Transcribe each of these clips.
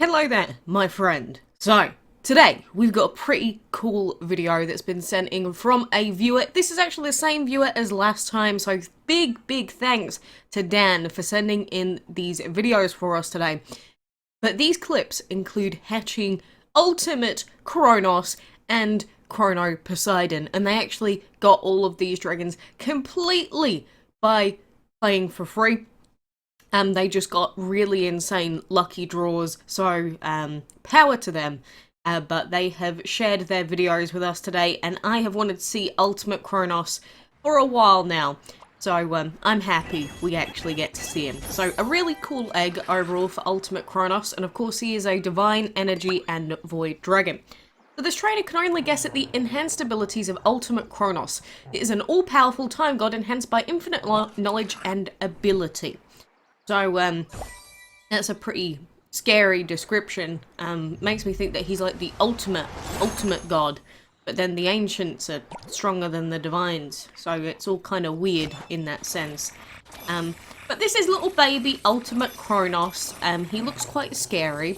Hello there, my friend. So, today we've got a pretty cool video that's been sent in from a viewer. This is actually the same viewer as last time, so big thanks to Dan for sending in these videos for us today. But these clips include hatching Ultimate Chronos and Chrono Poseidon, and they actually got all of these dragons completely by playing for free. They just got really insane lucky draws, so power to them. But they have shared their videos with us today, and I have wanted to see Ultimate Chronos for a while now. So I'm happy we actually get to see him. So a really cool egg overall for Ultimate Chronos, and of course he is a Divine Energy and Void Dragon. So this trainer can only guess at the enhanced abilities of Ultimate Chronos. It is an all-powerful time god enhanced by infinite knowledge and ability. So, that's a pretty scary description. Makes me think that he's like the ultimate god, but then the ancients are stronger than the divines, so it's all kind of weird in that sense. But this is little baby Ultimate Chronos. He looks quite scary,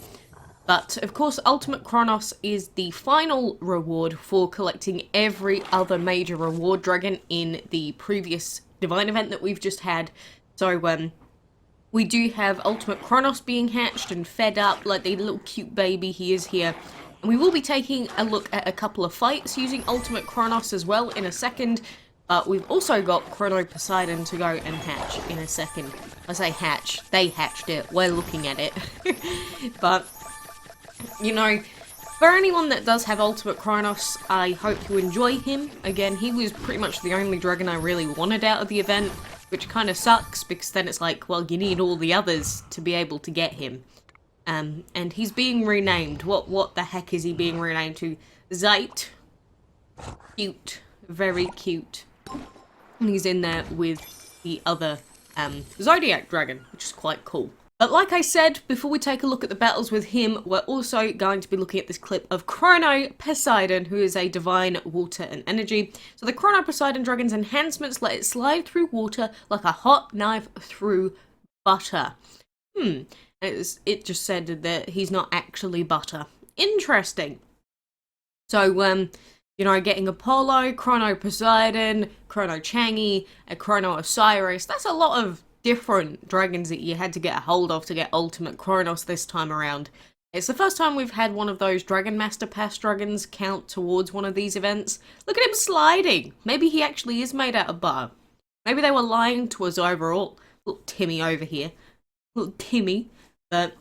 but of course Ultimate Chronos is the final reward for collecting every other major reward dragon in the previous divine event that we've just had. So, we do have Ultimate Chronos being hatched and fed up like the little cute baby he is here. And we will be taking a look at a couple of fights using Ultimate Chronos as well in a second. But we've also got Chrono Poseidon to go and hatch in a second. I say hatch, they hatched it, we're looking at it. But, you know, for anyone that does have Ultimate Chronos, I hope you enjoy him. Again, he was pretty much the only dragon I really wanted out of the event, which kind of sucks, because then it's like, well, you need all the others to be able to get him. And he's being renamed. What the heck is he being renamed to? Zeit. Cute. Very cute. And he's in there with the other Zodiac dragon, which is quite cool. But like I said, before we take a look at the battles with him, we're also going to be looking at this clip of Chrono Poseidon, who is a divine water and energy. So the Chrono Poseidon dragon's enhancements let it slide through water like a hot knife through butter. It just said that he's not actually butter. Interesting. So, you know, getting Apollo, Chrono Poseidon, Chrono Chang'e, and Chrono Osiris, that's a lot of different dragons that you had to get a hold of to get Ultimate Chronos this time around. It's the first time we've had one of those Dragon Master Pass dragons count towards one of these events. Look at him sliding! Maybe he actually is made out of butter. Maybe they were lying to us overall. Little Timmy over here. Little Timmy. But,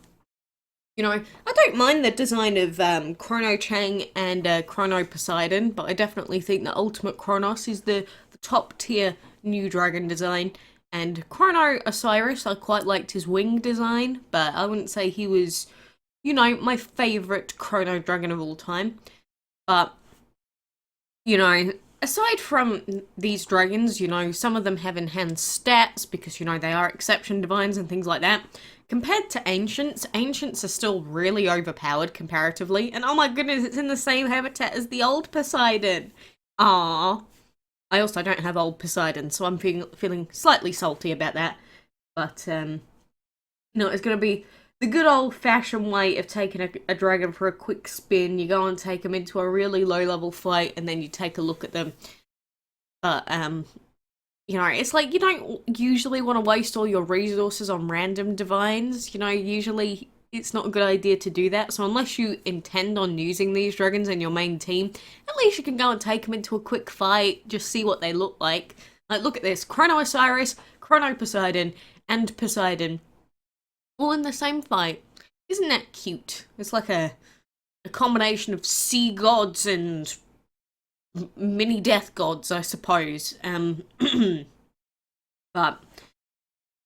you know, I don't mind the design of Chrono Chang'e and Chrono Poseidon, but I definitely think that Ultimate Chronos is the top tier new dragon design. And Chrono Osiris, I quite liked his wing design, but I wouldn't say he was, you know, my favourite Chrono Dragon of all time. But, you know, aside from these dragons, you know, some of them have enhanced stats because, you know, they are exception divines and things like that. Compared to Ancients, Ancients are still really overpowered comparatively. And oh my goodness, it's in the same habitat as the old Poseidon. Aww. I also don't have old Poseidon, so I'm feeling slightly salty about that. But, no, it's going to be the good old-fashioned way of taking a dragon for a quick spin. You go and take them into a really low-level fight, and then you take a look at them. But, you know, it's like you don't usually want to waste all your resources on random divines. You know, usually it's not a good idea to do that, so unless you intend on using these dragons in your main team, at least you can go and take them into a quick fight, just see what they look like. Like, look at this, Chrono Osiris, Chrono Poseidon, and Poseidon, all in the same fight. Isn't that cute? It's like a combination of sea gods and mini death gods, I suppose. But,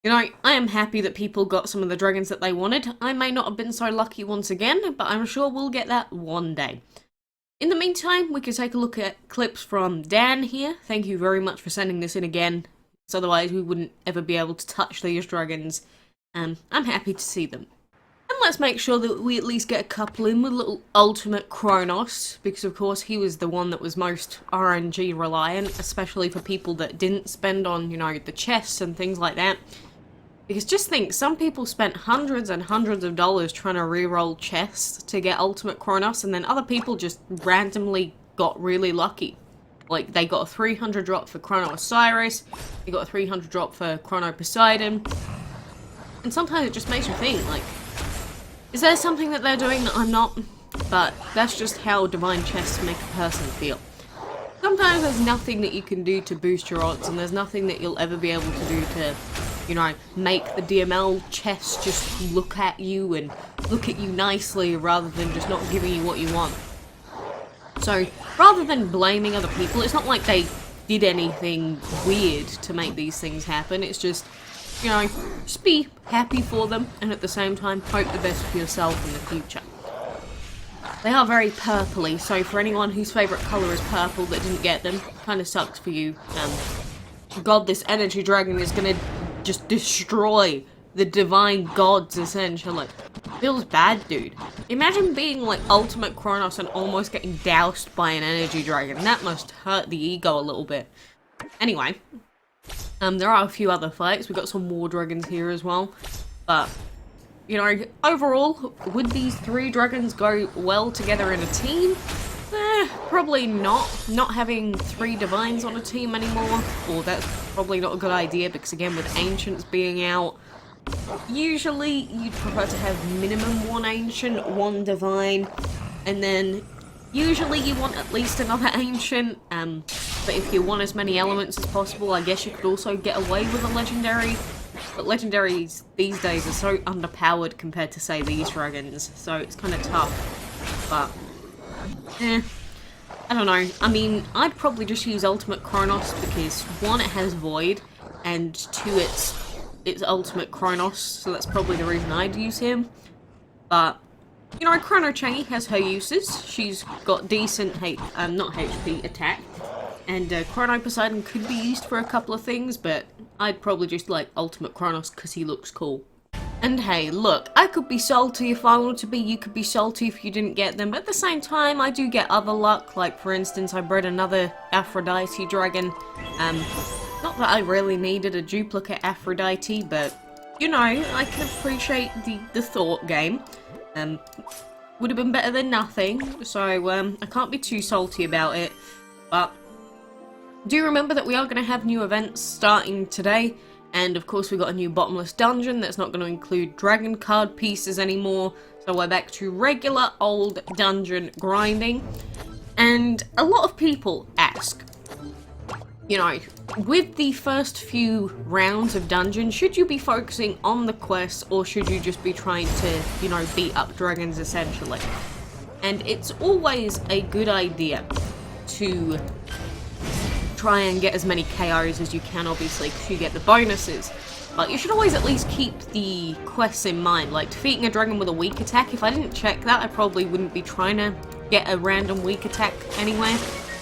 you know, I am happy that people got some of the dragons that they wanted. I may not have been so lucky once again, but I'm sure we'll get that one day. In the meantime, we can take a look at clips from Dan here. Thank you very much for sending this in again. So otherwise we wouldn't ever be able to touch these dragons. I'm happy to see them. And let's make sure that we at least get a couple in with little Ultimate Chronos, because of course he was the one that was most RNG reliant, especially for people that didn't spend on, you know, the chests and things like that. Because just think, some people spent hundreds and hundreds of dollars trying to reroll chests to get Ultimate Chronos, and then other people just randomly got really lucky. Like, they got a 300 drop for Chrono Osiris, they got a 300 drop for Chrono Poseidon, and sometimes it just makes you think, like, is there something that they're doing that I'm not? But that's just how divine chests make a person feel. Sometimes there's nothing that you can do to boost your odds, and there's nothing that you'll ever be able to do to, you know, make the DML chest just look at you and look at you nicely rather than just not giving you what you want. So, rather than blaming other people, it's not like they did anything weird to make these things happen, it's just, you know, just be happy for them, and at the same time, hope the best for yourself in the future. They are very purpley, so for anyone whose favourite colour is purple that didn't get them, kind of sucks for you. God, this energy dragon is gonna just destroy the divine gods, essentially. Feels bad, dude. Imagine being like Ultimate Chronos and almost getting doused by an energy dragon. That must hurt the ego a little bit. Anyway, there are a few other fights. We've got some war dragons here as well, but you know, overall, would these three dragons go well together in a team? Probably not. Not having three divines on a team anymore, or that's probably not a good idea, because again, with ancients being out, usually you'd prefer to have minimum one ancient, one divine, and then usually you want at least another ancient, but if you want as many elements as possible, I guess you could also get away with a legendary. But legendaries these days are so underpowered compared to, say, these dragons, so it's kind of tough. But, I don't know. I mean, I'd probably just use Ultimate Chronos because, one, it has Void, and two, it's Ultimate Chronos, so that's probably the reason I'd use him. But, you know, Chrono Chang'e has her uses. She's got decent, not HP, attack. And Chrono Poseidon could be used for a couple of things, but I'd probably just like Ultimate Chronos because he looks cool. And hey, look, I could be salty if I wanted to be, you could be salty if you didn't get them, but at the same time, I do get other luck, like for instance, I bred another Aphrodite dragon. Not that I really needed a duplicate Aphrodite, but, you know, I can appreciate the thought game. Would have been better than nothing, so I can't be too salty about it, but do remember that we are going to have new events starting today, and of course we got a new bottomless dungeon that's not going to include dragon card pieces anymore, so we're back to regular old dungeon grinding. And a lot of people ask, you know, with the first few rounds of dungeon, should you be focusing on the quests or should you just be trying to, you know, beat up dragons essentially? And it's always a good idea to try and get as many KOs as you can, obviously, because you get the bonuses. But you should always at least keep the quests in mind, like defeating a dragon with a weak attack. If I didn't check that, I probably wouldn't be trying to get a random weak attack anyway.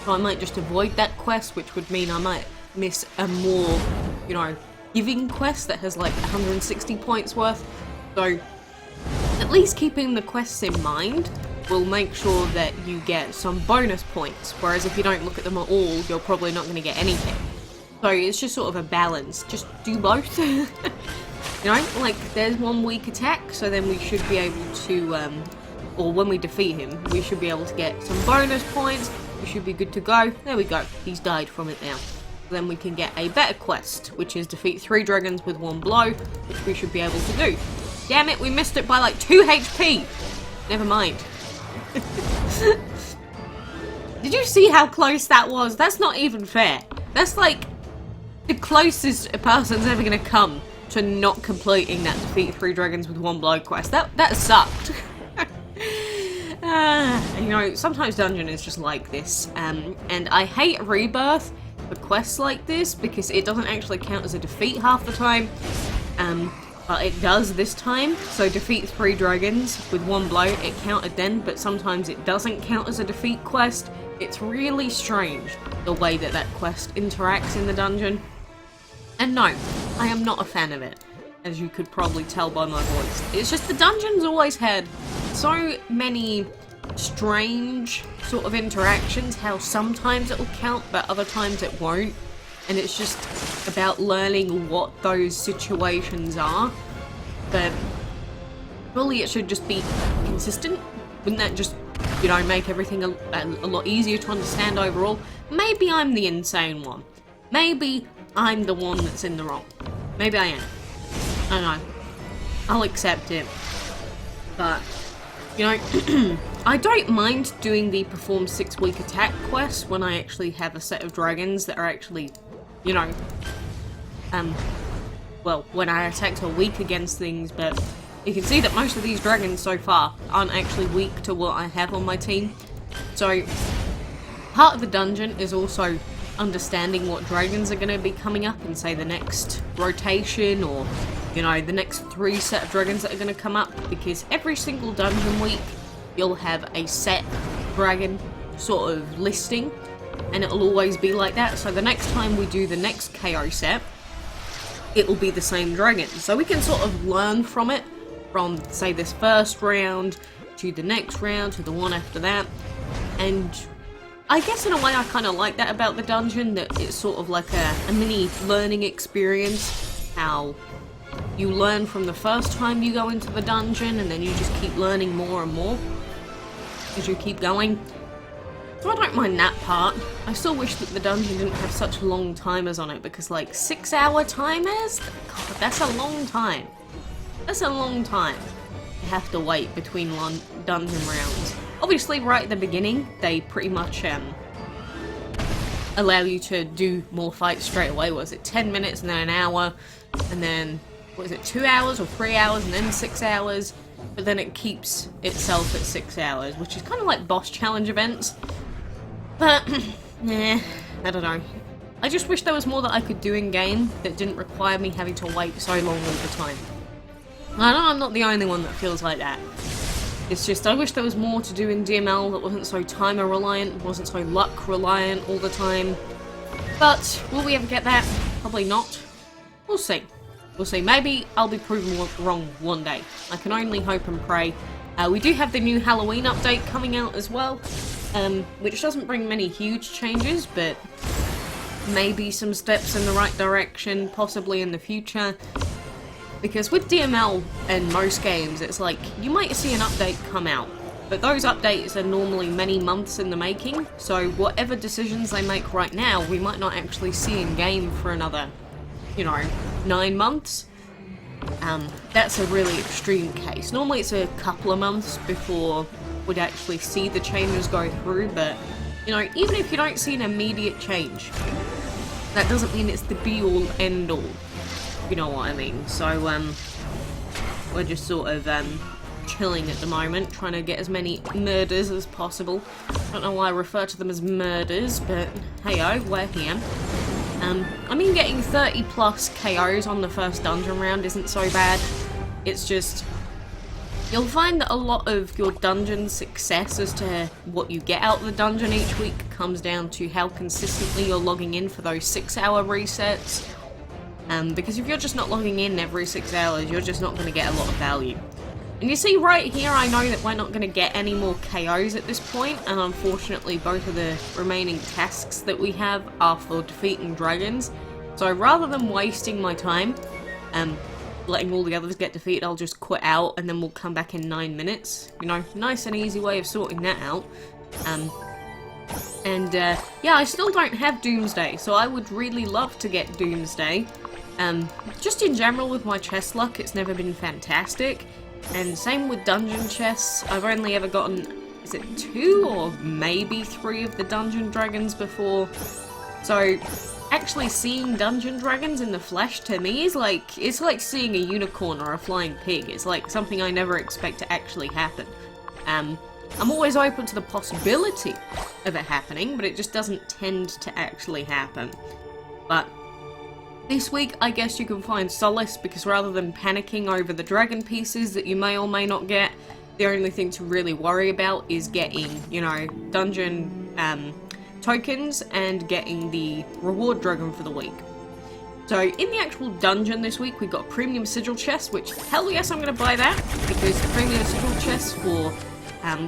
So I might just avoid that quest, which would mean I might miss a more, you know, giving quest that has like 160 points worth. So at least keeping the quests in mind will make sure that you get some bonus points, whereas if you don't look at them at all, you're probably not going to get anything. So it's just sort of a balance. Just do both. You know, like there's one weak attack, so then we should be able to, or when we defeat him, we should be able to get some bonus points. We should be good to go. There we go. He's died from it now. Then we can get a better quest, which is defeat 3 dragons with 1 blow, which we should be able to do. Damn it, we missed it by like 2 HP. Never mind. Did you see how close that was? That's not even fair. That's like the closest a person's ever gonna come to not completing that defeat 3 dragons with 1 blow quest. That sucked. You know, sometimes dungeon is just like this, and I hate rebirth for quests like this because it doesn't actually count as a defeat half the time. But it does this time, so defeat 3 dragons with 1 blow, it counted then, but sometimes it doesn't count as a defeat quest. It's really strange the way that that quest interacts in the dungeon. And no, I am not a fan of it, as you could probably tell by my voice. It's just the dungeon's always had so many strange sort of interactions, how sometimes it will count, but other times it won't. And it's just a about learning what those situations are, but surely it should just be consistent. Wouldn't that just, you know, make everything a lot easier to understand overall? Maybe I'm the insane one. Maybe I'm the one that's in the wrong. Maybe I am. I don't know. I'll accept it. But, you know, I don't mind doing the perform 6-week attack quest when I actually have a set of dragons that are actually, you know, well, when I attack are weak against things, but you can see that most of these dragons so far aren't actually weak to what I have on my team. So, part of the dungeon is also understanding what dragons are going to be coming up in, say, the next rotation, or, you know, the next 3 set of dragons that are going to come up, because every single dungeon week you'll have a set dragon sort of listing, and it'll always be like that. So the next time we do the next KO set, it will be the same dragon. So we can sort of learn from it, from, say, this first round to the next round to the one after that. And I guess in a way I kind of like that about the dungeon, that it's sort of like a mini learning experience. How you learn from the first time you go into the dungeon, and then you just keep learning more and more as you keep going. So I don't mind that part. I still wish that the dungeon didn't have such long timers on it, because like 6-hour timers? God, that's a long time. That's a long time to have to wait between dungeon rounds. Obviously, right at the beginning, they pretty much allow you to do more fights straight away. Was it 10 minutes and then an hour, and then, what is it, 2 hours or 3 hours and then 6 hours? But then it keeps itself at 6 hours, which is kind of like boss challenge events. But, nah, I don't know. I just wish there was more that I could do in-game that didn't require me having to wait so long all the time. I know I'm not the only one that feels like that. It's just, I wish there was more to do in DML that wasn't so timer reliant, wasn't so luck reliant all the time. But, will we ever get that? Probably not. We'll see. We'll see. Maybe I'll be proven wrong one day. I can only hope and pray. We do have the new Halloween update coming out as well, which doesn't bring many huge changes, but maybe some steps in the right direction, possibly in the future. Because with DML and most games, it's like, you might see an update come out, but those updates are normally many months in the making, so whatever decisions they make right now, we might not actually see in game for another, you know, 9 months. That's a really extreme case. Normally it's a couple of months before we'd actually see the changes go through, but, you know, even if you don't see an immediate change, that doesn't mean it's the be-all, end-all. You know what I mean. So, we're just sort of, chilling at the moment, trying to get as many murders as possible. I don't know why I refer to them as murders, but hey-oh, we're here. I mean, getting 30 plus KOs on the first dungeon round isn't so bad. It's just, you'll find that a lot of your dungeon success as to what you get out of the dungeon each week comes down to how consistently you're logging in for those 6-hour resets. Because if you're just not logging in every 6 hours, you're just not going to get a lot of value. And you see right here, I know that we're not going to get any more KOs at this point, and unfortunately both of the remaining tasks that we have are for defeating dragons. So rather than wasting my time, letting all the others get defeated, I'll just quit out and then we'll come back in 9 minutes. You know, nice and easy way of sorting that out. Yeah, I still don't have Doomsday, so I would really love to get Doomsday. Just in general with my chest luck, it's never been fantastic. And same with dungeon chests. I've only ever gotten, is it 2 or maybe 3 of the dungeon dragons before? So, actually seeing dungeon dragons in the flesh to me is like, it's like seeing a unicorn or a flying pig. It's like something I never expect to actually happen. I'm always open to the possibility of it happening, but it just doesn't tend to actually happen. But this week, I guess you can find solace, because rather than panicking over the dragon pieces that you may or may not get, the only thing to really worry about is getting, you know, dungeon tokens and getting the reward dragon for the week. So in the actual dungeon this week, we've got premium sigil chest, which hell yes, I'm going to buy that, because premium sigil chests for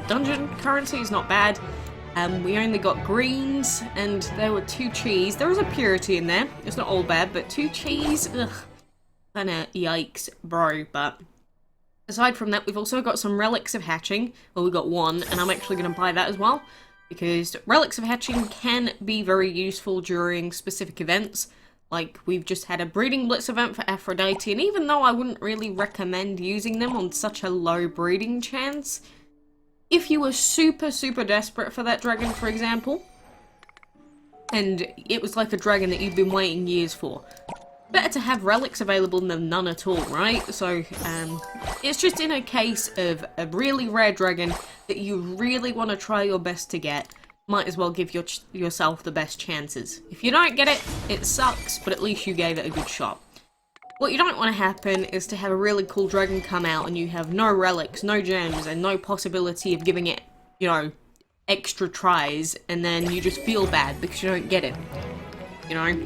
dungeon currency is not bad. We only got greens, and there were 2 cheese. There was a purity in there. It's not all bad, but 2 cheese, ugh. Kinda yikes, bro, but... Aside from that, we've also got some Relics of Hatching. Well, we got 1, and I'm actually going to buy that as well. Because Relics of Hatching can be very useful during specific events. Like, we've just had a Breeding Blitz event for Aphrodite, and even though I wouldn't really recommend using them on such a low breeding chance... If you were super, super desperate for that dragon, for example, and it was like a dragon that you've been waiting years for, better to have relics available than none at all, right? So, it's just in a case of a really rare dragon that you really want to try your best to get, might as well give yourself the best chances. If you don't get it, it sucks, but at least you gave it a good shot. What you don't want to happen is to have a really cool dragon come out and you have no relics, no gems, and no possibility of giving it, you know, extra tries, and then you just feel bad because you don't get it, you know?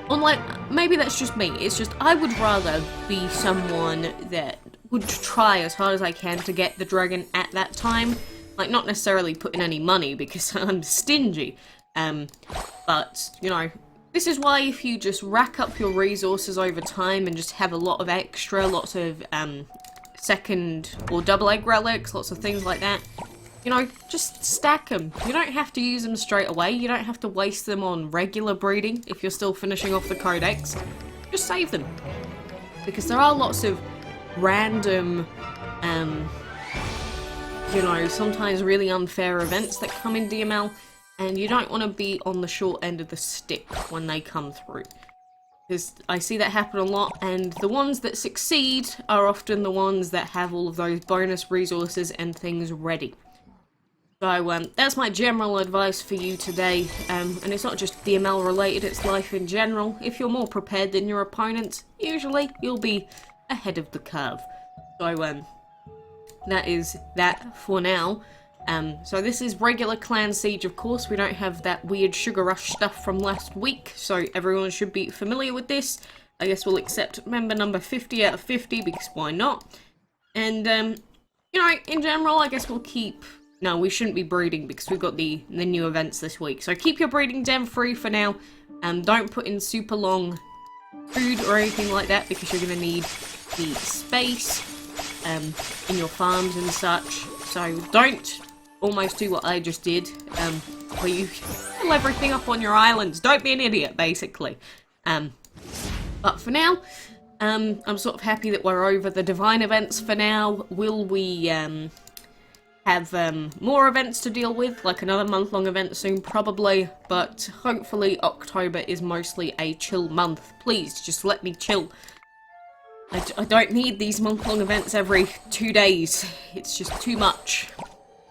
Unlike, maybe that's just me, it's just I would rather be someone that would try as hard as I can to get the dragon at that time. Like, not necessarily put in any money because I'm stingy, but, you know, this is why if you just rack up your resources over time and just have a lot of extra, lots of second or double egg relics, lots of things like that, you know, just stack them. You don't have to use them straight away. You don't have to waste them on regular breeding if you're still finishing off the codex. Just save them. Because there are lots of random, you know, sometimes really unfair events that come in DML. And you don't want to be on the short end of the stick when they come through. Because I see that happen a lot, and the ones that succeed are often the ones that have all of those bonus resources and things ready. So, that's my general advice for you today. And it's not just DML related, it's life in general. If you're more prepared than your opponents, usually you'll be ahead of the curve. So, that is that for now. So this is regular Clan Siege, of course. We don't have that weird Sugar Rush stuff from last week, so everyone should be familiar with this. I guess we'll accept member number 50 out of 50, because why not? And, you know, in general, I guess we'll keep... No, we shouldn't be breeding, because we've got the new events this week. So keep your breeding den free for now, and don't put in super long food or anything like that, because you're going to need the space in your farms and such. So don't... almost do what I just did, where you fill everything up on your islands. Don't be an idiot, basically. But for now, I'm sort of happy that we're over the divine events for now. Will we have more events to deal with, like another month-long event soon? Probably, but hopefully October is mostly a chill month. Please, just let me chill. I don't need these month-long events every 2 days. It's just too much.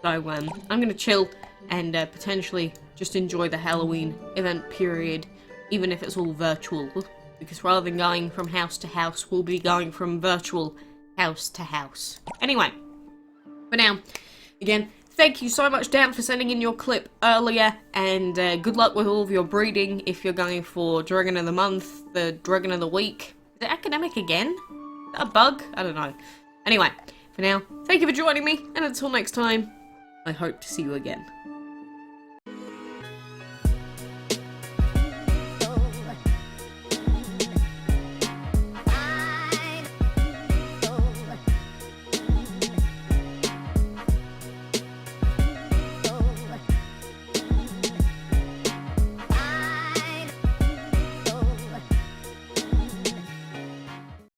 So, I'm going to chill and potentially just enjoy the Halloween event period, even if it's all virtual. Because rather than going from house to house, we'll be going from virtual house to house. Anyway, for now, again, thank you so much, Dan, for sending in your clip earlier, and good luck with all of your breeding if you're going for Dragon of the Month, the Dragon of the Week. Is it academic again? Is that a bug? I don't know. Anyway, for now, thank you for joining me, and until next time, I hope to see you again.